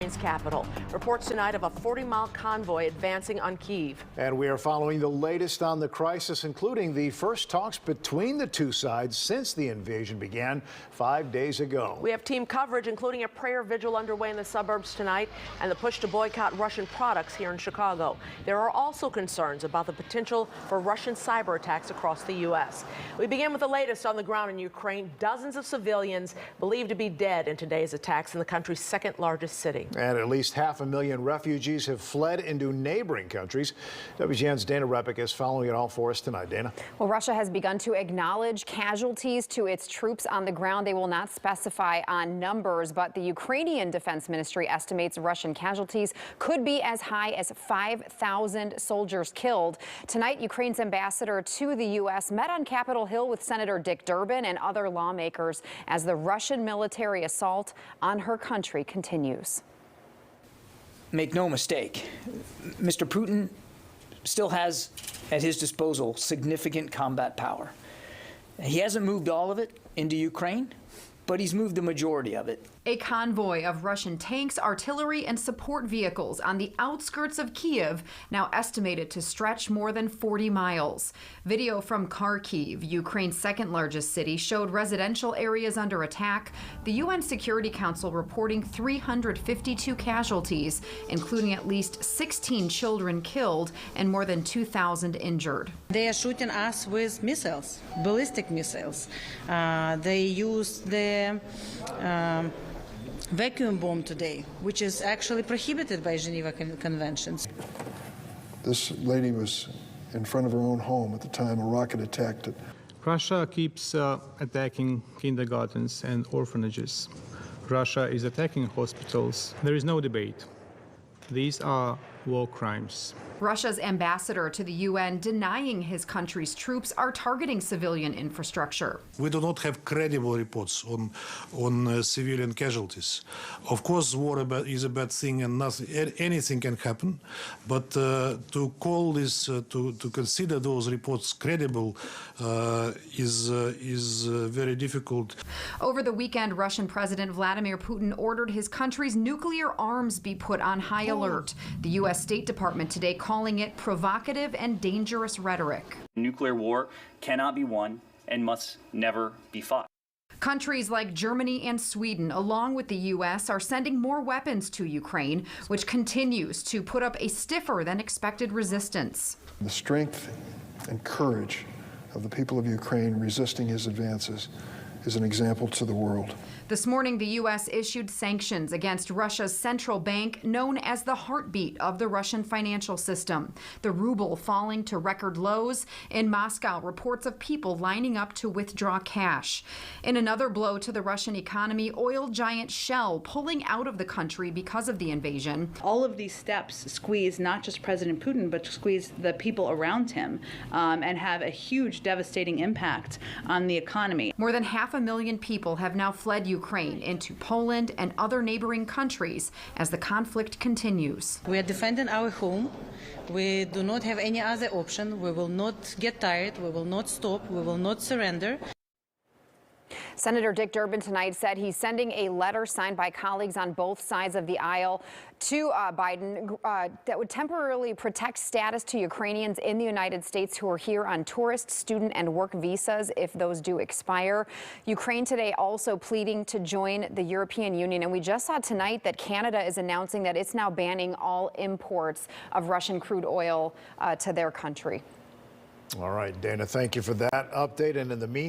Ukraine's capital. Reports tonight of a 40-mile convoy advancing on Kyiv. And we are following the latest on the crisis, including the first talks between the two sides since the invasion began 5 days ago. We have team coverage, including a prayer vigil underway in the suburbs tonight and the push to boycott Russian products here in Chicago. There are also concerns about the potential for Russian cyber attacks across the U.S. We begin with the latest on the ground in Ukraine. Dozens of civilians believed to be dead in today's attacks in the country's second largest city. And at least 500,000 refugees have fled into neighboring countries. WGN's Dana Repic is following it all for us tonight. Dana. Well, Russia has begun to acknowledge casualties to its troops on the ground. They will not specify on numbers, but the Ukrainian Defense Ministry estimates Russian casualties could be as high as 5,000 soldiers killed. Tonight, Ukraine's ambassador to the U.S. met on Capitol Hill with Senator Dick Durbin and other lawmakers as the Russian military assault on her country continues. Make no mistake, Mr. Putin still has at his disposal significant combat power. He hasn't moved all of it into Ukraine, but he's moved the majority of it. A convoy of Russian tanks, artillery, and support vehicles on the outskirts of Kyiv, now estimated to stretch more than 40 miles. Video from Kyiv, Ukraine's second largest city, showed residential areas under attack. The UN Security Council reporting 352 casualties, including at least 16 children killed and more than 2,000 injured. They are shooting us with missiles, ballistic missiles. They use the vacuum bomb today, which is actually prohibited by Geneva Conventions. This lady was in front of her own home at the time a rocket attacked it. Russia keeps attacking kindergartens and orphanages. Russia is attacking hospitals. There is no debate. These are war crimes. Russia's ambassador to the UN denying his country's troops are targeting civilian infrastructure. We do not have credible reports on civilian casualties. Of course, war is a bad thing and anything can happen, but to call this, to consider those reports credible is very difficult. Over the weekend, Russian President Vladimir Putin ordered his country's nuclear arms be put on high alert. The U.S. State Department today calling it provocative and dangerous rhetoric. Nuclear war cannot be won and must never be fought. Countries like Germany and Sweden, along with the U.S., are sending more weapons to Ukraine, which continues to put up a stiffer than expected resistance. The strength and courage of the people of Ukraine resisting his advances is an example to the world. This morning, the U.S. issued sanctions against Russia's central bank, known as the heartbeat of the Russian financial system. The ruble falling to record lows. In Moscow, reports of people lining up to withdraw cash. In another blow to the Russian economy, oil giant Shell pulling out of the country because of the invasion. All of these steps squeeze not just President Putin, but squeeze the people around him and have a huge devastating impact on the economy. More than 500,000 people have now fled Ukraine into Poland and other neighboring countries as the conflict continues. We are defending our home. We do not have any other option. We will not get tired. We will not stop. We will not surrender. Senator Dick Durbin tonight said he's sending a letter signed by colleagues on both sides of the aisle to Biden that would temporarily protect status to Ukrainians in the United States who are here on tourist, student, and work visas if those do expire. Ukraine today also pleading to join the European Union. And we just saw tonight that Canada is announcing that it's now banning all imports of Russian crude oil to their country. All right, Dana, thank you for that update. And in the meantime,